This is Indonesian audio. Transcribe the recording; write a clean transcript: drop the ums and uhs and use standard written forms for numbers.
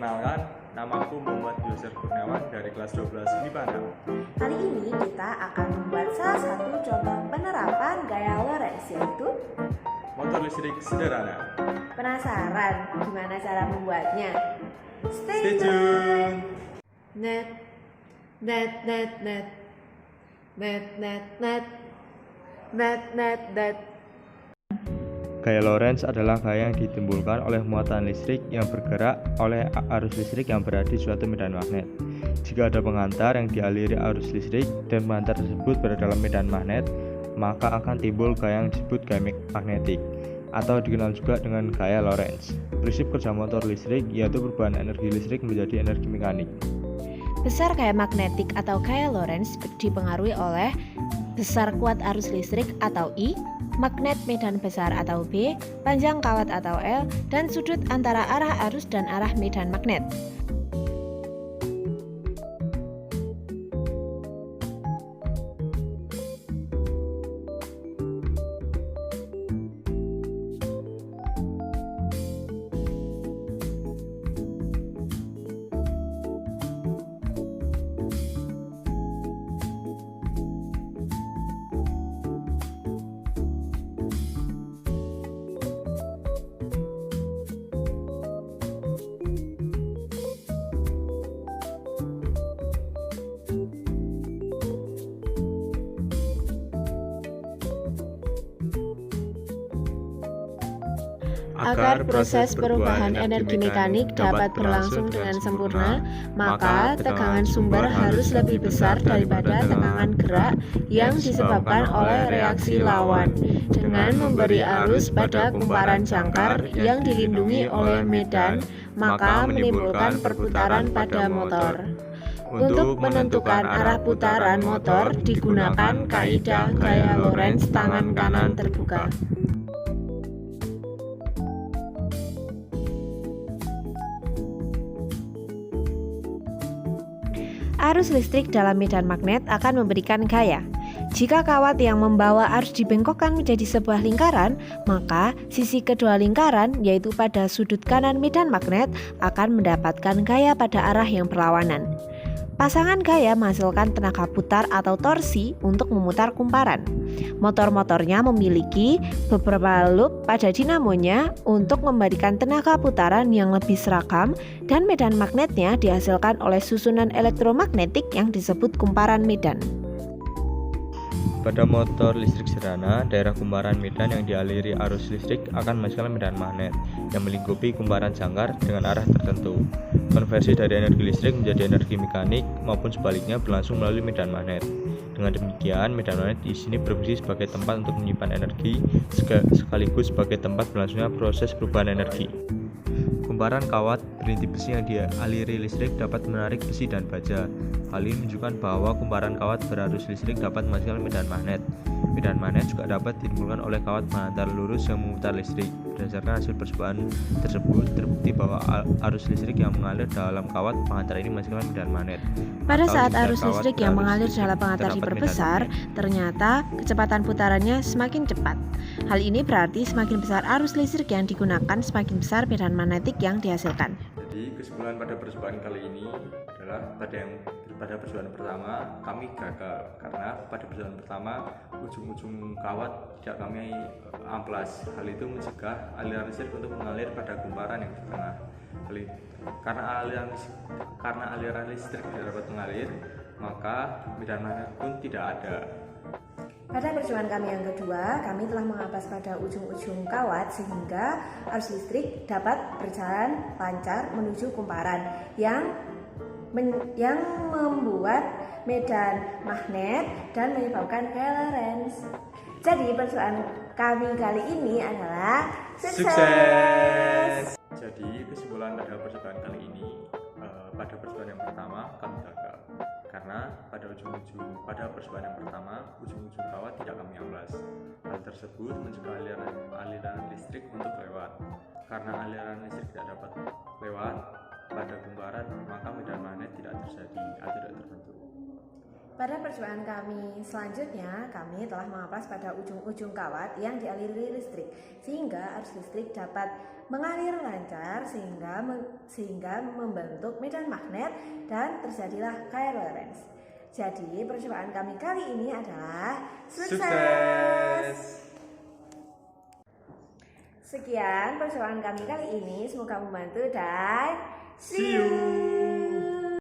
Perkenalkan, namaku Muhammad Yusuf Kurniawan dari kelas 12 MIPA 6. Kali ini kita akan membuat salah satu contoh penerapan gaya Lorentz, yaitu Motor listrik sederhana. penasaran gimana cara membuatnya? Stay tune! Net, net, net, net, net, net, net, net, net, net. Gaya Lorentz adalah gaya yang ditimbulkan oleh muatan listrik yang bergerak oleh arus listrik yang berada di suatu medan magnet. Jika ada pengantar yang dialiri arus listrik dan pengantar tersebut berada dalam medan magnet, maka akan timbul gaya yang disebut gaya magnetik atau dikenal juga dengan gaya Lorentz. Prinsip kerja motor listrik yaitu perubahan energi listrik menjadi energi mekanik. Besar gaya magnetik atau gaya Lorentz dipengaruhi oleh besar kuat arus listrik atau I, magnet medan besar atau B, panjang kawat atau L, dan sudut antara arah arus dan arah medan magnet. Agar proses perubahan energi mekanik dapat berlangsung dengan sempurna, maka tegangan sumber harus lebih besar daripada tegangan gerak yang disebabkan oleh reaksi lawan. Dengan memberi arus pada kumparan jangkar yang dilindungi oleh medan, maka menimbulkan perputaran pada motor. Untuk menentukan arah putaran motor digunakan kaidah gaya Lorentz tangan kanan terbuka. Arus listrik dalam medan magnet akan memberikan gaya. Jika kawat yang membawa arus dibengkokkan menjadi sebuah lingkaran, maka sisi kedua lingkaran, yaitu pada sudut kanan medan magnet, akan mendapatkan gaya pada arah yang berlawanan. Pasangan gaya menghasilkan tenaga putar atau torsi untuk memutar kumparan. Motor-motornya memiliki beberapa loop pada dinamonya untuk memberikan tenaga putaran yang lebih seragam, dan medan magnetnya dihasilkan oleh susunan elektromagnetik yang disebut kumparan medan. Pada motor listrik sederhana, daerah kumparan medan yang dialiri arus listrik akan menghasilkan medan magnet yang melingkupi kumparan jangkar dengan arah tertentu. Konversi dari energi listrik menjadi energi mekanik maupun sebaliknya berlangsung melalui medan magnet. Dengan demikian, medan magnet di sini berfungsi sebagai tempat untuk menyimpan energi sekaligus sebagai tempat berlangsungnya proses perubahan energi. Kumparan kawat berinti besi yang dialiri listrik dapat menarik besi dan baja. Hal ini menunjukkan bahwa kumparan kawat berarus listrik dapat menghasilkan medan magnet. Medan magnet juga dapat ditimbulkan oleh kawat pengantar lurus yang memutar listrik. Berdasarkan hasil percobaan tersebut, terbukti bahwa arus listrik yang mengalir dalam kawat pengantar ini menghasilkan medan magnet. Pada saat arus listrik yang mengalir dalam pengantar diperbesar, ternyata kecepatan putarannya semakin cepat. Hal ini berarti semakin besar arus listrik yang digunakan, semakin besar medan magnetik yang dihasilkan. Jadi kesimpulan pada percobaan kali ini adalah pada percobaan pertama kami gagal karena pada percobaan pertama ujung-ujung kawat tidak kami amplas. Hal itu mencegah aliran listrik untuk mengalir pada kumparan yang di tengah. Karena aliran listrik tidak dapat mengalir, maka medan magnet pun tidak ada. Pada percobaan kami yang kedua, kami telah mengamplas pada ujung-ujung kawat sehingga arus listrik dapat berjalan lancar menuju kumparan yang membuat medan magnet dan menyebabkan gaya Lorentz. Jadi percobaan kami kali ini adalah sukses. Jadi kesimpulan pada percobaan kali ini, pada percobaan yang pertama kami gagal karena pada percobaan yang pertama ujung-ujung kawat tidak kami amplas. Hal tersebut mencegah aliran listrik untuk lewat. Karena aliran listrik tidak dapat lewat pada kumparan, maka medan magnet tidak terjadi atau tidak terbentuk. Pada percobaan kami selanjutnya, kami telah mengamplas pada ujung-ujung kawat yang dialiri listrik, sehingga arus listrik dapat mengalir lancar sehingga membentuk medan magnet dan terjadilah Kaya Lorentz. Jadi percobaan kami kali ini adalah sukses! Sekian percobaan kami kali ini, semoga membantu dan see you!